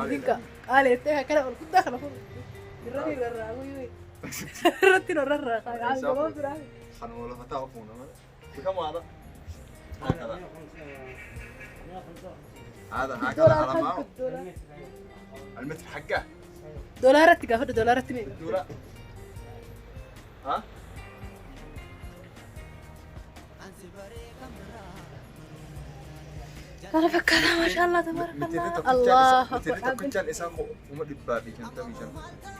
دينك قال يتها كلا كنت داخل أقول الرأي الرأي رتين الرأي قال جواب برا خلنا ولا فتاوفونا بكم هذا هذا على ما المتر حقه دولارات تقفل دولارات مين دولار ها أنا فكرها ما شاء الله تبارك الله الله أكبر كنتان إساقو وما دبابي كنتا بيجان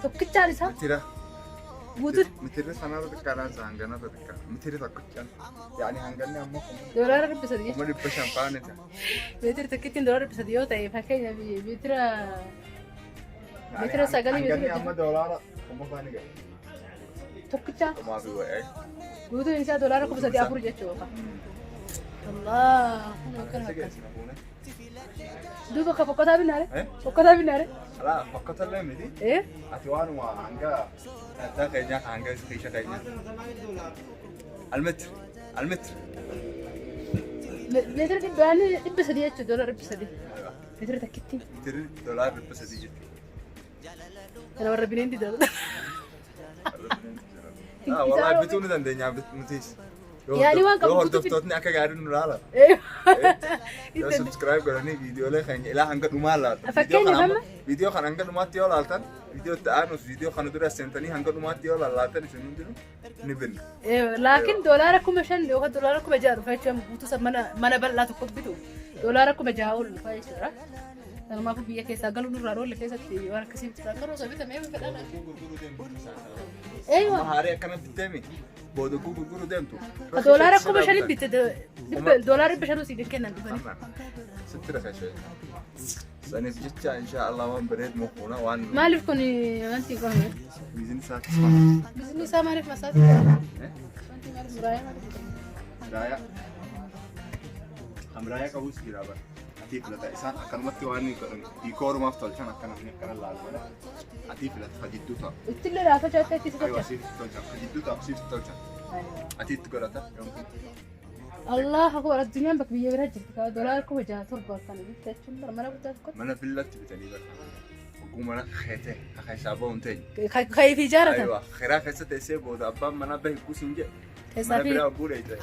تبكتان إساق متيرة بوتر متيرة سنة تذكرنا سانجنا تذكر متيرة تكتان يعني هنجنا أمك دولار بس دي وما دب شامبانة بيتر تكتين دولار بس ديو تاي فكية بيتر بيتر ساقلي بيتر هنجنا أما دولار وما فانيجا تبكتان وما في وعي بوتر إنسان دولار بس دي أفرج أشوفه الله ما كان هكذا دوبا كفكتها بالنار فكتها بالنار لا فقط اللي مدي إيه أتوان وعنجا هذا كينيا عنجا سكيشة كينيا المتر متر دي بعني بس دي أشوف دولار بس دي متر تكتين متر دولار بس دي جت أنا مرة بنين دي دولار والله بتوني دندنيا بتمتيس يعني وان كم لو دفتوتني أكا قاعدين نرالا يا سبسكرايب قراني فيديو له خاني إلا هنقد نمالا فيديو خان هنقد نمات يوم لالتان فيديو تانوس فيديو خان درا سنتني هنقد نمات يوم لالتان يسمون دلو نبن لكن دولاركم مشان لو دولاركم بجارو فايشم بوتو سب منا بل لا تقبلوا دولاركم بجاول فايشرا أنا ما في بيا كيسا قالوا نرارو اللي كيسا تي وانا كسيب تفكروا سبيتها ما يمكن أنا أيوة ما هاري كمان بتدمي بودو كوكو دمتو دولاركم مشان بيت دولار بشانو سيدك كنا دفني سترة خشية سنة جتة إن شاء الله وان بريد مخونا وان ما أعرف كوني أنتي كوني بيزني ساعة بيزني ساعة ما أعرف مسات أنتي ما أعرف مرايا مرايا كابوس كيرا بر أتيف لتا إنسان أكلمت واني ديكور ما أفتل كان كان الله على أتيف لتا خجدوتا قلت له لا فجأة تأتي أيوة سكتة سيف تلجا خجدوتا سيف تلجا أتيت تقولتا الله أكبر الدنيا بك بيجي برجع دولاركم وجاه تربى كان بيتشون برا مرة بتسكت من فيلت بتني بر وقوم خيته خيسابه ونتي خايف إجارة أيوة خيرا خيسة تسيب وده أبا منا به كوسنجة خيسابي منا برا بوري ده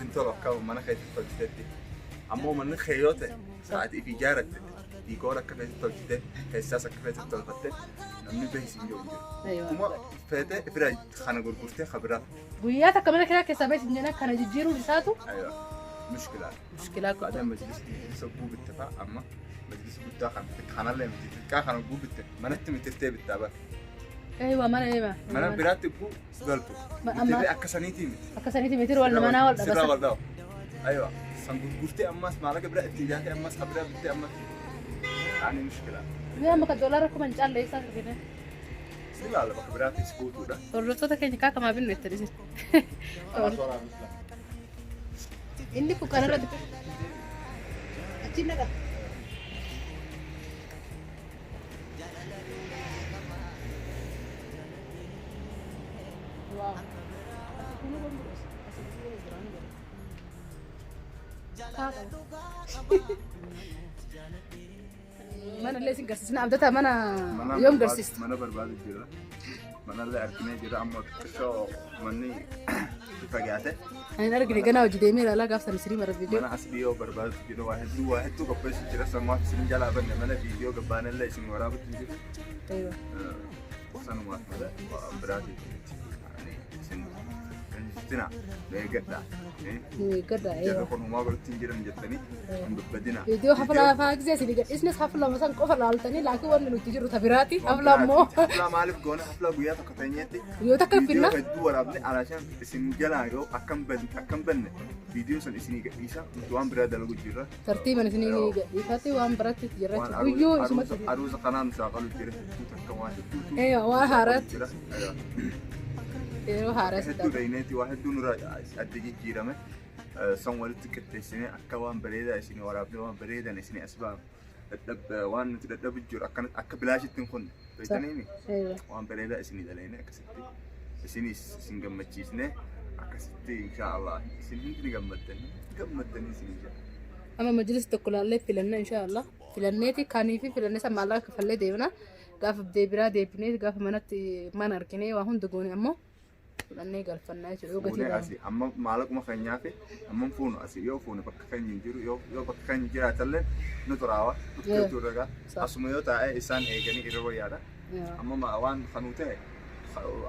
تنتظر كاو منا خيته تلجتي أما من خيوته ساعة إجارة ديكورك كيف تلجته خيساسك كيف تلجته نمني به سنجة أيوة كما فته فرا خانة غرقوسته خبرات وياك كمان كده كسبت إننا كان يجيروا لساته أيوة مشكلة بعدين مجلس يسووا بالاتفاق أما مجلس بالداخل خانة اللي متفق خانة جو بالت ما نتم ترتيب التابع أيوة ما أنا ما أنا براتبه قلته متفق أكسانيتي متر ولا ما أنا ولا بس سرا ولا أيوة سنقولتي أما اسمع لك برا اتجاهي أما خبرة بتي أما يعني مشكلة يا ما كدولاركم إن شاء الله يسافر كده لا لا خبرات يسكوت وده الرصوتة كان كاكا ما بينه التريزين إني كوكانا رد أتينا كا واو mana illee isin garsiisna abdata mana yoom garsiista mana barbaadu jira mana illee arginee jira amma xiqqoo manni fagaate ani argine ganaa hojii deemee ilaalaa gaafsan isirii mara viidiyoo mana as dhiyoo barbaadu jira waa hedduu qopheessu jira sammaaf isin jalaa banne mana viidiyoo gabbaan illee isin waraabutti jira sanumaaf mala biraati isin Tina, beegadha. Jara kun humaa godhatiin jiran jettanii hin dubbadina. Viidiyoo haflaa fa'aa gisee isin gadhiisnes hafla masaan qofa laaltanii laakiin wanni nuti jiru tabiraati hafla immoo. Hafla maaliif goone hafla guyyaa tokko teenyetti. Yoo takka finna. Viidiyoo hedduu waraabne alaashaan isin jalaa yoo akkam banne viidiyoo san isinii gadhiisa nuti waan biraa dalagu jirra. Tartiiban isinii gadhiifatti waan biratti jirra. Guyyoo isumatti. Aruusa kanaan saaqalu jira hedduu takka waan hedduu. Waan haaraatti. Yeroo haaraas hedduu beeyneeti waa hedduu nurra adda jijjiirame san walitti qixxeessine akka waan bareedaa isinii waraabne waan bareedan isinii asbaab waan nuti dadhabu jiru akka bilaashitti hin kunne beektaniimi waan bareedaa isinii daleene akkasitti isinii isin gammachiisne akkasitti inshaallah isin hundi gammaddanii isinii jira. Ama majlis tokko laallee filanna inshaallah. filanneeti kaanii fi filannee san maallaqa kaffallee deemna gaafa deebiraa deebinee gaafa manatti mana arginee waa hunda goone ammoo fudhannee galfannaa jechuudha yoo gatii asii amma maallaquma keenyaa fi amma fuunu asii yoo fuunu bakka keenya hin jiru yoo bakka keenya jiraatallee nu xuraawa dhufteetu ragaa asuma yoo taa'e isaan eeganii irra wayyaadha amma waan kanuu ta'e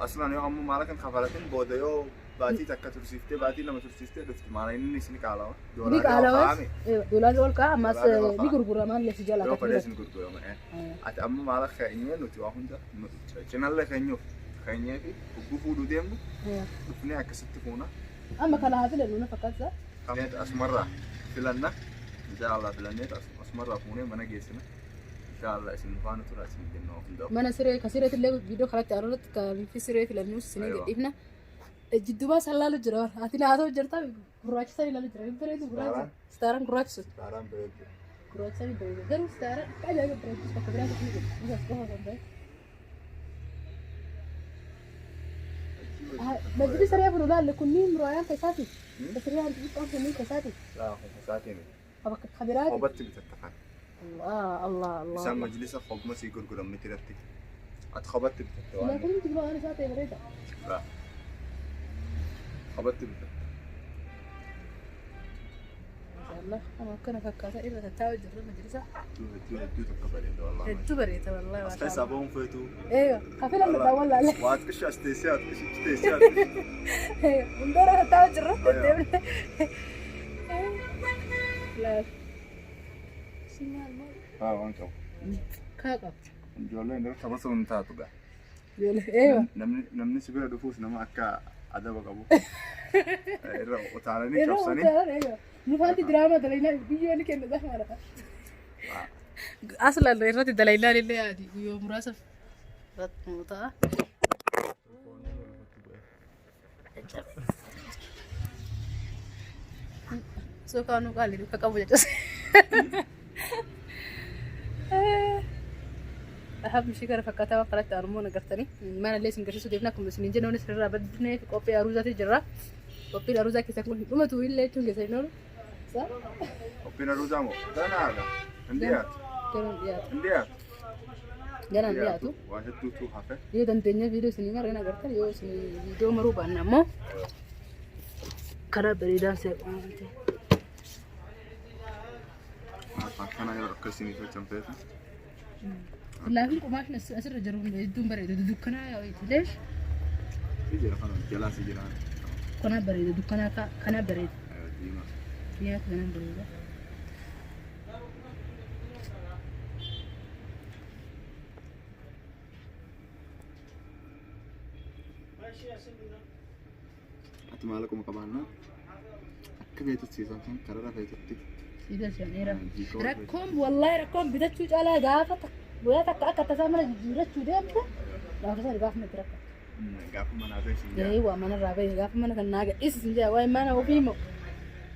asirraan yoo amma maallaqan kafalatin booda yoo baatii takka tursiiftee baatii lama tursiiftee dhufti maala inni isin qaalawa doolaarri ol ka'a ammas ni gurgurama illee si jala yoo fadhees ni gurgurama ati amma maalaqa keenyee nuti waa hunda cinallee keenyee fi bugguu fuudhuu deemnu dhufnee akkasitti fuuna amma kana haa filannu na fakkaata asumarraa filanna inshallah filannee asumarraa fuunee mana geessina inshallah isin faana tura isin jenna hunda mana siree ka sireetti illee viidiyoo kanatti aroorratti kan fi siree filannus isin gadhiifna jidduuba salaalu jira ati laatoo jirta gurraacha sani lalu jira bareedu gurraacha staaraan gurraacha staaraan bareedu gurraacha sani bareedu garuu staara qajaga bareedu bakka biraatti ni jiru isa qofa kan ta'e majlis siree fuudhaa illee kunniin muraayaan keessaati siree hanti xiqqaan kunniin keessaati keessaati bakka kabiraati qobatti bitattafan Allah isaan majlisa qobma sii gurguramni tiratti ati qobatti bitattafan laakiin jibaa waan isaa ta'e bareeda qobatti bitattafan Allah ama kana fakkaata irra taa'u jirra majlisa hedduu takka bareeda wallahi hedduu bareeda wallahi as keessa aboon feetu kafila la wallahi waat kishi asteesiyaat hundara taa'u jirra deemne la waan qabu kaa qabu ijoollee inni tapha sun taatu gaa namni si bira dhufuus nama akka adaba qabu irra utaalanii cabsanii nufaanti diraama dalaynaa biyyoonni kenna dhaaf maalaka aslan irratti dalaynaa illee yaadi guyyoo muraasa irratti nu ta'a soo kaanuu qaalli dhuka qabu jechas ahab mishii kana fakkaataa waan kanatti aanumoo nagartanii mana illee isin garsiisuu deemna akkuma isin jennoon sirraa baddinee fi qophii aruuzaati jirra qophiin aruuzaa keessa kun dhumatu illee jechuun keessa hin oolu qophiin aruuzaa moo ganaadha indiyaatu ganaan dhiyaatu waan hedduutu hafe yoo dandeenya viidiyoo isinii mareen agartan yoo isin viidiyoo maruu baanna ammoo karaa bareedaan seequu akkana yoo akkasii tolchan feetu laakiin qumaashni asirra jiru hedduun bareedu dukkanaa leesh jira kana jalaa si jira kana bareedu dukkanaa kana bareedu diimaa kana bareedu ati maala kuma qabaanna akka feetutti siisan kan karara feetutti siidashaneera rakkoon wallahi rakkoon bitachuu caalaa gaafa bu'aa takka akka tasaa mana jijjiirachuu deemte gaafa sana gaafa natti rakka gaafa manaa ta'e sin jaa waa mana irraa bahe gaafa mana kan naa gadhiisi sin jaa waa'ee mana ofii moo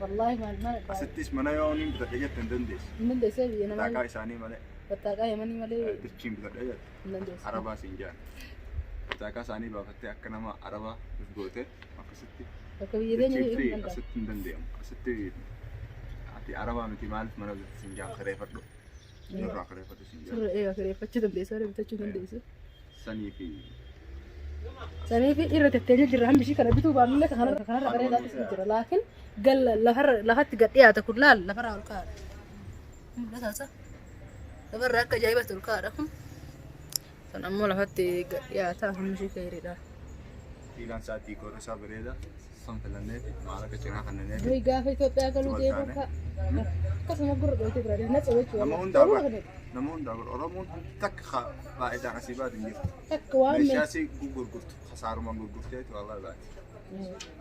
wallahi mana asittis mana yoo niin bitadhe jette hin dandeessu hin dandeessee biyya namaa battaaqaa isaanii malee battaaqaa yamanii malee dirchiin bitadhe jette hin dandeessu arabaa sin jaa battaaqaa isaanii baafattee akka nama arabaa goote akkasitti bakka biyya teenya asitti hin dandeemu asitti ati arabaa miti maaliif mana biratti sin jaa kireeffadhu nurraa kireeffadhu sin jaa surra kireeffachuu dandeessaa bitachuu dandeessu sanii fi irra tetteenya jirra hambishii kana bituu baanullee kanarra bareedaatu sin jira laakiin gal lafatti gad dhiyaata kun laal lafarraa ol kaa'adha mul'ataasa lafarraa akka ajaa'ibatti ol kaa'adha kun kan ammoo lafatti gad dhiyaata hambishii ka'eeridha fiilaan sa'aatii koorri isaa bareeda san filannee maallaqa cinaa kanneen nuyi gaafa Itoophiyaa galuu deemu akkasuma gurra dhootee bira deemna ceebachuu nama hundaa Oromoon takka baay'eedhaan asii baatu hin jirtu takka waan meeshaa asii gurgurtu hasaarumaan gurgurteetu walaa baati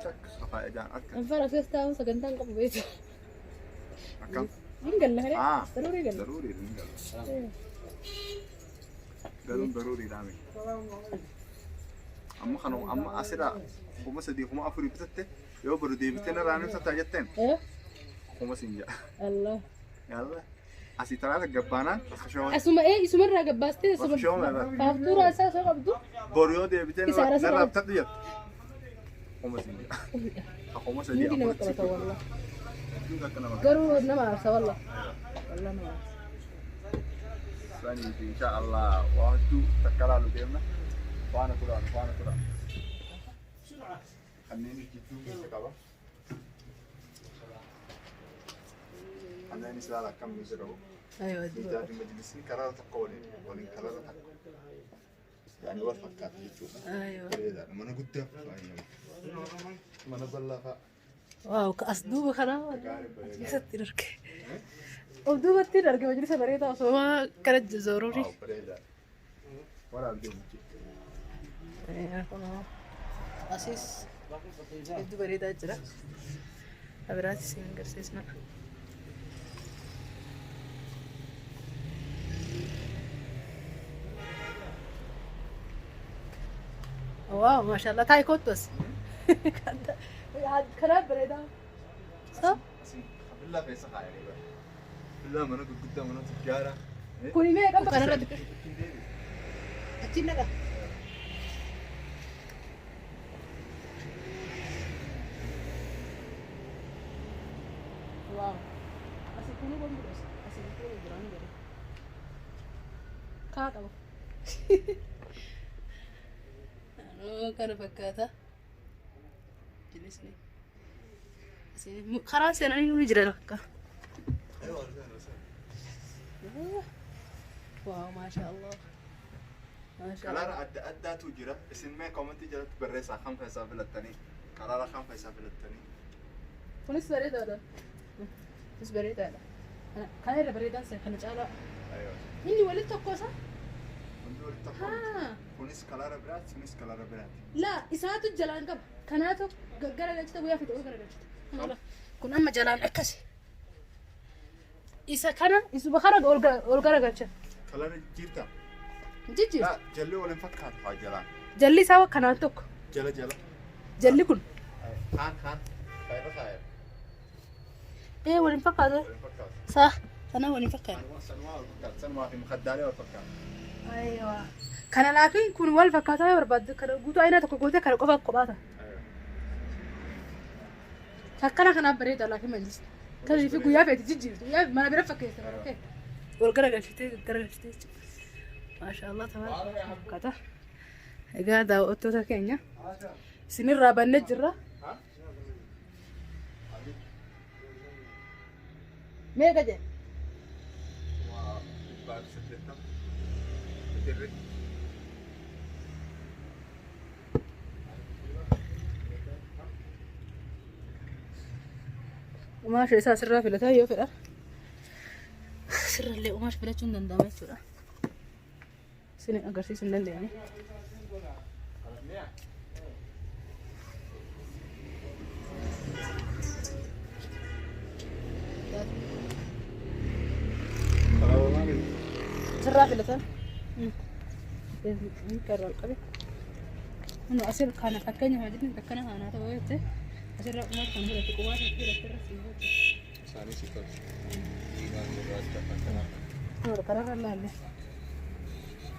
takka baay'eedhaan akka anfara feestaa sagantaan qabu beeku akkam hin galla hare daruurii galla hin galla galuun daruuriidhaame amma kana amma asirraa kuma sadii kuma afurii bitatte yoo badu deebitee narraa nimsataa jetteen kuma sin jaa Allah yalla asii taraata gabbaanaan asuma isumarraa gabbaastee faaftuura isaa soo qabdu boru yoo deebitee narraa bitadhu jette kuma sin jaa kuma sadii nama qabata wallah garuu nama aarsa wallah nama aarsa ثاني إن شاء الله وهدو تكلا له ديمنا فانا ترى خليني جدو كتابة خليني سلالة كم يزرعوا ايوه إذا في مجلسين قرار تقولين ولين قرار تقول يعني وفقات جدو ايوه إذا ما أنا قلت ما أنا بلغ واو كأسدوب خلاص جلست تركي ودوب تركي مجلس بريدة وصوا كانت ضروري ولا بدي أسيس itu berita aja berarti sih nggak sih nak wow masya Allah tay kotos kenapa berita so بالله في صحة يعني بالله ما نقول قدام أنا تجارة كوني مية كم بكرة ردك أكيد نقا واو أسي كوني بمبرس أسي كوني براني بري كاك أبو أنا كان فكاتا جلسني خلاص أنا نجري لك واو ما شاء الله ما شاء الله كلار أدى تجرا اسم ما كومنت جرت بريس خم في سافل التاني كلار خم في سافل التاني فنس بريد هذا فنس بريد هذا أنا كاير بريد أنسى خلنا جالا أيوة إني ولدت كوسا منظور ها فنس كلار برات فنس كلار برات لا إساتو جلان قب كناتو جرا جت ويا في تقول جرا جت كن أما جلان أكسي إسا كنا إسا بخارج أول جرا جت كلار جيرتا جيجي لا جلي ولا فكات فاجلان جلي سوا كناتوك جلا جلي كن خان خير خير إيه وين فكر ولا فكات صح أنا وين فكر سنوا في مخدالي ولا فكات أيوة كان لكن كون وال فكاتا يربط كان قوتو أين تكوكوتا كان قفا قباتا كان بريد لكن مجلس كان في قويا في تجي يا ما أنا بعرف كيف أوكي والقرقة شتي ما شاء الله تبارك فكاتا قاعدة أوتو كينيا سنين رابع نجرة مية كذا بعد ستة تدري وما شيء سر في لتاه يوفر سر اللي وما شفنا جندن دامي شورا سنين أقرسي سنين ده يعني سر في لتاه كرر قبل إنه أصير كان فكني ما جدني فكنا أنا تويته أصير ما كان هذا تقوى كثير ثاني ستة إيمان مراد تفكنا أنا كرر الله له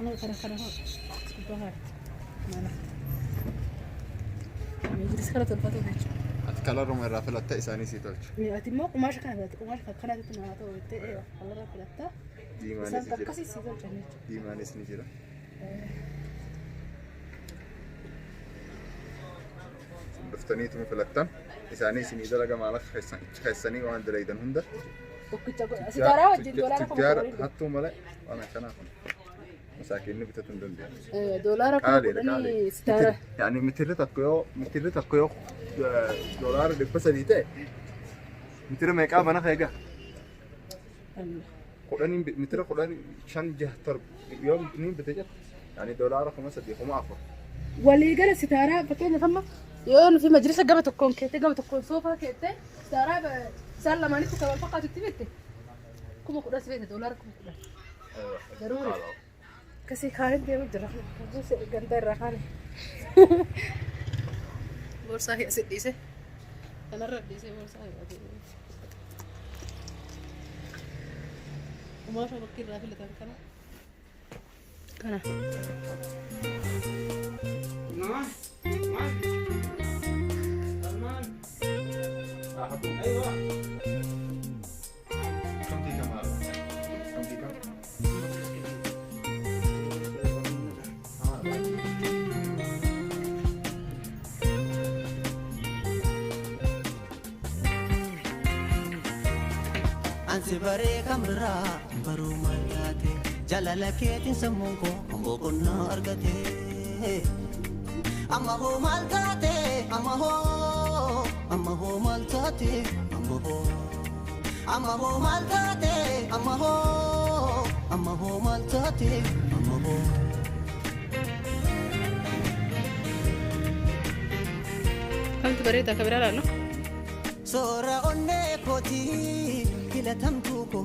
أنا كرر هو سبحان الله يجلس خلته الفتوى بيج أتكلم مرة في لتا ثاني ستة مئة ما قماش كان قماش كان تتنا تويته إيه الله في لتا ديمان سان كاسي سيزون جنيت ديمان سنجرا دفتني تم في لتا ثاني سني درجة مالك خسني وان دريدن هندا وكتشا سيجارة وجد تجار حطوا ملا وأنا كنا مساكين بتتن دلدي دولار كوني ستارة يعني متر تقيو دولار بس ديته متر ما يكاب أنا خيجا قراني متر قراني شان جهتر يوم اثنين بتجت يعني دولار 5 دقيقة ما أفر واللي قال ستارة فكينا فما يوم في مجلس قبة تكون كيتة قبة تكون صوفة كيتة ستارة سال ما نيتو كمان فقط تبيته كم قرأ سبيته دولار كم قرأ ضروري كسي خالد دي مجرح بس قندر رخاني بورصة هي سديسة أنا رديسة بورصة هي وما شاء الله كثير رافلة كنا أيوة كم دي كم Ansi bare kamra baru malate jalala keetin sammunko ambokonna argate amma ho maltate amma ho maltate amma ho maltate amma ho maltate amma ho Kantu barita kabirala no Sora onne koti kilatam tuko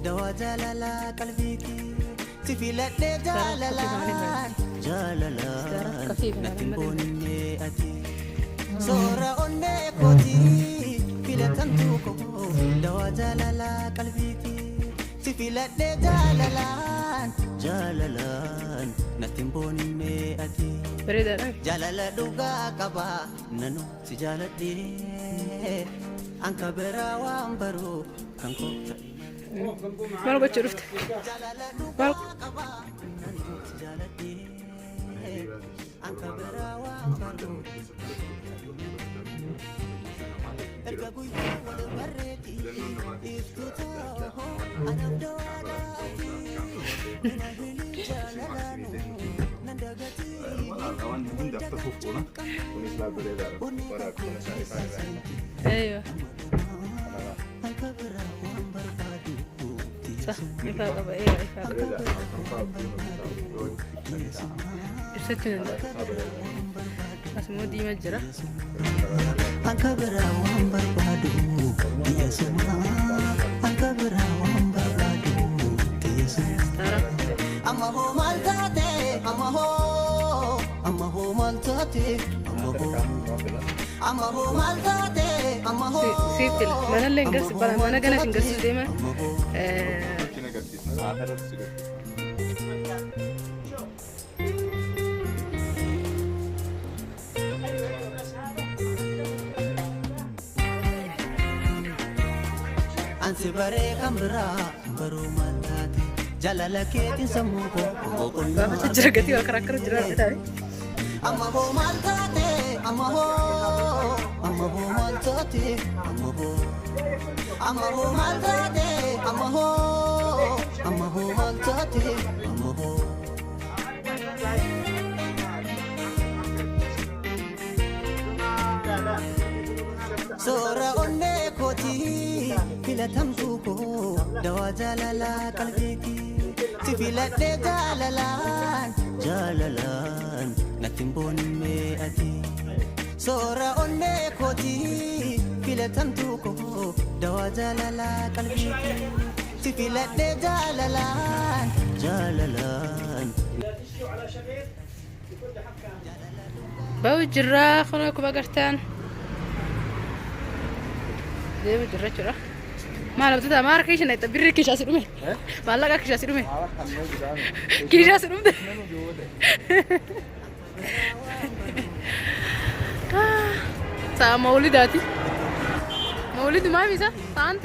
dawa jalala kalbiki sifilat de jalala natin bonne ati Sora onne koti kilatam tuko dawa jalala kalbiki sifilat de jalala natin bonne ati barita Jalala duga kaba nanu si jalati anka berawa ambaru kanko Malu baca rufta Jalala duga Malu kaba nanu si jalati anka berawa ambaru Ergabu wal barreti iftuto anam dorati jalala nandagati kawan bunda terhubung kunis labereda para أيوة صح إفاقة بقى إيه إفاقة إرسلتنا اسمه دي مجرى Angka berawang berbadu dia semua Angka berawang berbadu dia semua Amma ho maltate Amma ho maltate Amma ho maltate Amma ho سيبتل ما أنا اللي نقص بقى ما أنا جالس نقص دايما kina gadis akhirat sudah Ansi bare kambra baru maltate jalala keetin sammuko boqonna جرقتي وكراكر جرقتي تاني Amma ho maltate Amma ho maltate Amma ho maltate Amma ho maltate Amma ho Sora onne koti filatam tuko dawa jalala kalbiki sifilat de jalalan natin bonne ati Sora onne koti filatam tuko dawa jalala kalbiki sifilat de jalalan باو الجراح خلوكم بقرتان دي الجراح جراح ما لو تدا ما ركيش نايت بيري كيش اسرمي ما لا كيش اسرمي كيش اسرمي سا مولداتي مولد ما بيسا سانت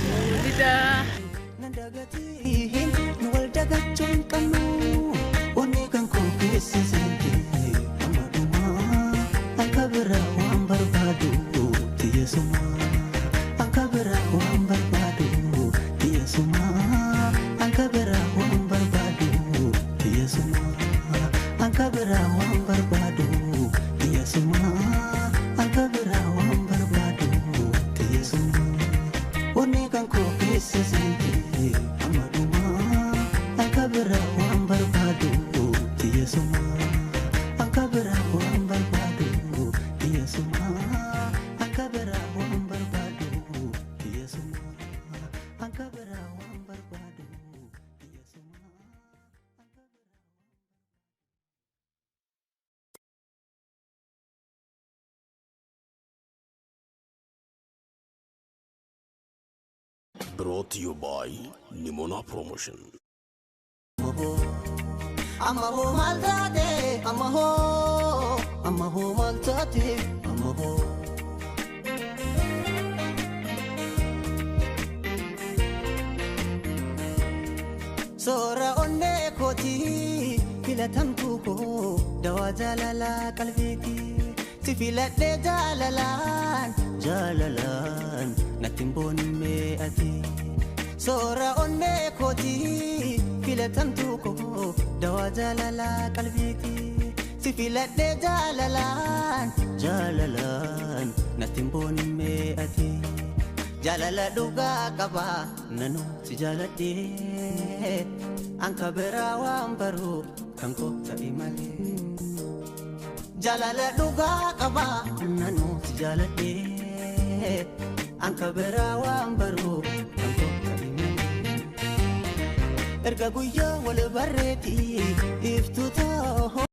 مولدا Nandagati nuwal dagachon kanu Oni kan ko kesizente Amaduma Angkabera wang barbadu Tiya suma Angkabera wang barbadu Tiya suma Angkabera wang barbadu Tiya suma Angkabera wang barbadu Tiya suma Angkabera wang barbadu Tiya suma Oni kan ko kesizente Amaduma Angkabera wang barbadu Tiya suma Angkabera wang barbadu Tiya suma Angkabera wang barbadu Tiya suma Angkabera wang barbadu Tiya suma Brought to you by Nimona Promotion. Amma ho maltate Amma ho maltate Amma ho Sora onne koti filatam tuko dawa jalala kalbiki sifiladhe jalalan jalalan natin bonme ati sora onne koti filatamtu ko dawa jalala qalbiti sifiladhe jalalan jalalan natin bonme ati jalala duga qaba nanu si jalade anka berawa ambaru kanko taimale jalala duga qaba nanu si jalade anka berawa ambaru kanko taimale erga guyya wal barreti iftuta ho